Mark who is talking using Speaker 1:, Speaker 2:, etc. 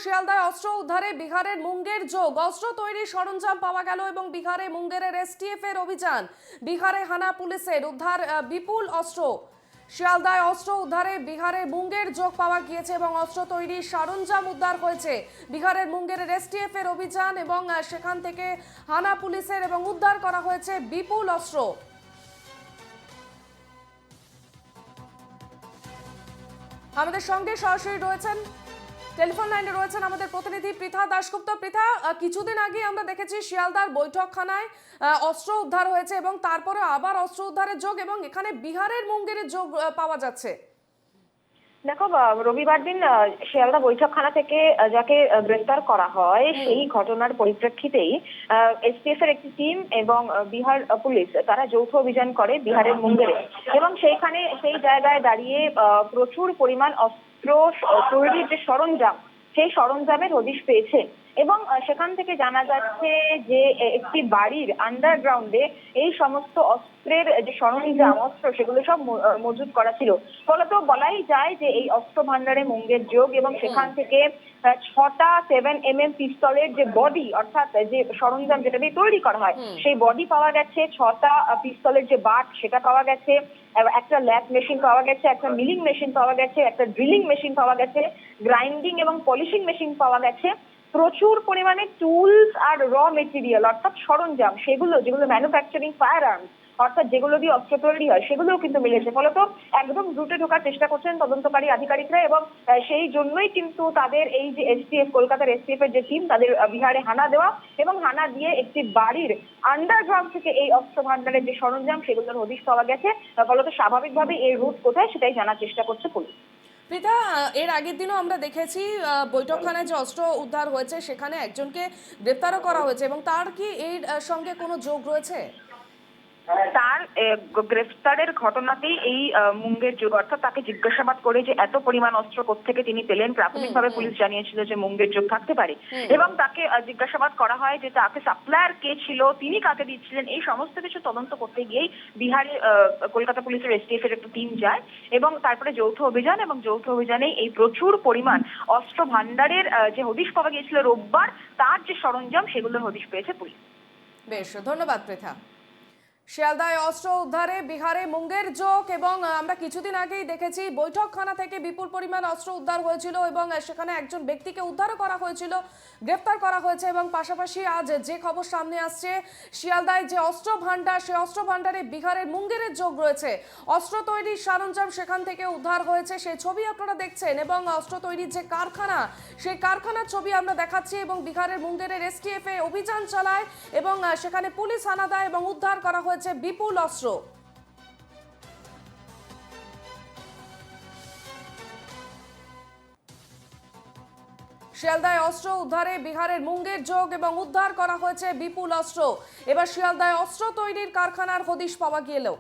Speaker 1: শিয়ালদায় অস্ত্র উদ্ধারে বিহারের মুঙ্গের যোগ। অস্ত্র তৈরির সরঞ্জাম পাওয়া গেল এবং বিহারে মুঙ্গেরের এসটিএফ এর অভিযান। বিহারে হানা পুলিশের উদ্ধার বিপুল অস্ত্র। শিয়ালদায় অস্ত্র উদ্ধারে বিহারের মুঙ্গের যোগ পাওয়া গিয়েছে এবং অস্ত্র তৈরির সরঞ্জাম উদ্ধার হয়েছে। বিহারের মুঙ্গেরের এসটিএফ এর অভিযান এবং সেখান থেকে হানা পুলিশের এবং উদ্ধার করা হয়েছে বিপুল অস্ত্র। আমাদের সঙ্গে সরাসরি রয়েছেন, টেলিফোন লাইনে রয়েছেন আমাদের প্রতিনিধি পৃথা দাশগুপ্ত। পৃথা, কিছুদিন আগে আমরা দেখেছি শিয়ালদার বৈঠকখানায় অস্ত্র উদ্ধার হয়েছে এবং তারপরে আবার অস্ত্র উদ্ধারের যোগ এবং এখানে বিহারের মুঙ্গেরের যোগ পাওয়া যাচ্ছে।
Speaker 2: দেখো, রবিবার দিন শিয়ালদা বৈঠকখানা থেকে যাকে গ্রেফতার করা হয় সেই ঘটনার পরিপ্রেক্ষিতেই এসটিএফ এর একটি টিম এবং বিহার পুলিশ তারা যৌথ অভিযান করে বিহারের মুঙ্গেরে, এবং সেই জায়গায় দাঁড়িয়ে প্রচুর পরিমাণ অস্ত্র তৈরির যে সরঞ্জাম সেই সরঞ্জামের হদিশ পেয়েছে। এবং সেখান থেকে জানা যাচ্ছে যে একটি বাড়ির আন্ডারগ্রাউন্ডে এই সমস্ত অস্ত্রের যে সরঞ্জাম অস্ত্র সেগুলো সব মজুত করা ছিল। ফলত বলাই যায় যে এই অস্ত্র ভান্ডারে মুঙ্গের যোগ, এবং সেখান থেকে 6টা 7mm পিস্তলের যে বডি, অর্থাৎ যে সরঞ্জাম যেটা দিয়ে তৈরি করা হয় সেই বডি পাওয়া গেছে, 6টা পিস্তলের যে বাট সেটা পাওয়া গেছে, একটা ল্যাপ মেশিন পাওয়া গেছে, একটা মিলিং মেশিন পাওয়া গেছে, একটা ড্রিলিং মেশিন পাওয়া গেছে, গ্রাইন্ডিং এবং পলিশিং মেশিন পাওয়া গেছে। প্রচুর পরিমাণে টুলস আর র মেটেরিয়াল অর্থাৎ সরঞ্জাম যেগুলো ম্যানুফ্যাকচারিং ফায়ার আর্মস অর্থাৎ যেগুলো দিয়ে অস্ত্র তৈরি হয় সেগুলোও কিন্তু মিলেছে। ফলত একদম রুটে ঢোকার চেষ্টা করছেন তদন্তকারী আধিকারিকরা, এবং সেই জন্যই কিন্তু তাদের এই যে এসটিএফ, কলকাতার এসটিএফ এর যে টিম, তাদের বিহারে হানা দেওয়া এবং হানা দিয়ে একটি বাড়ির আন্ডারগ্রাউন্ড থেকে এই অস্ত্র ভান্ডারের যে সরঞ্জাম সেগুলোর হদিশ পাওয়া গেছে। ফলত স্বাভাবিকভাবে এর রুট কোথায় সেটাই জানার চেষ্টা করছে পুলিশ।
Speaker 1: পৃথা, এর আগের দিনও আমরা দেখেছি বৈঠকখানায় যে অস্ত্র উদ্ধার হয়েছে সেখানে একজনকে গ্রেপ্তারও করা হয়েছে এবং তার কি এর সঙ্গে কোনো যোগ রয়েছে?
Speaker 2: তার গ্রেফতারের ঘটনাতেই এই মুঙ্গের যোগ, অর্থাৎ তাকে জিজ্ঞাসাবাদ করে যে এত পরিমাণ অস্ত্র কোত্থেকে তিনি পেলেন। প্রাথমিকভাবে পুলিশ জানিয়েছিল যে মুঙ্গের যোগ থাকতে পারে, এবং তাকে জিজ্ঞাসাবাদ করা হয় যে তাকে সাপ্লায়ার কে ছিল, তিনি কাকে দিচ্ছিলেন। এই সমস্ত কিছু তদন্ত করতে গিয়েই বিহারে কলকাতা পুলিশের এসটিএফ এর একটা টিম যায় এবং তারপরে যৌথ অভিযান, এবং যৌথ অভিযানে এই প্রচুর পরিমাণ অস্ত্র ভান্ডারের যে হদিশ পাওয়া গিয়েছিল রোববার, তার যে সরঞ্জাম সেগুলোর হদিশ পেয়েছে পুলিশ।
Speaker 1: বেশ, ধন্যবাদ পৃথা। শিয়ালদায় অস্ত্র উদ্ধারে বিহারে মুঙ্গের যোগ, এবং আমরা কিছুদিন আগেই দেখেছি বৈঠকখানা থেকে বিপুল পরিমাণ অস্ত্র উদ্ধার হয়েছিল এবং সেখানে একজন ব্যক্তিকে উদ্ধারও করা হয়েছিল, গ্রেফতার করা হয়েছে। এবং পাশাপাশি আজ যে খবর সামনে আসছে, শিয়ালদায় যে অস্ত্র ভান্ডার সেই অস্ত্র ভান্ডারে বিহারের মুঙ্গেরের যোগ রয়েছে। অস্ত্র তৈরির সরঞ্জাম সেখান থেকে উদ্ধার হয়েছে, সেই ছবি আপনারা দেখছেন, এবং অস্ত্র তৈরির যে কারখানা সেই কারখানার ছবি আমরা দেখাচ্ছি। এবং বিহারের মুঙ্গেরের এসটিএফ এ অভিযান চালায় এবং সেখানে পুলিশ হানা দেয় এবং উদ্ধার করা হয়েছে বিপুল অস্ত্র। শিয়ালদায় অস্ত্র উদ্ধারে বিহারের মুঙ্গের যোগ এবং উদ্ধার করা হয়েছে বিপুল অস্ত্র। এবার শিয়ালদায় অস্ত্র তৈরির কারখানার হদিশ পাওয়া গেলেও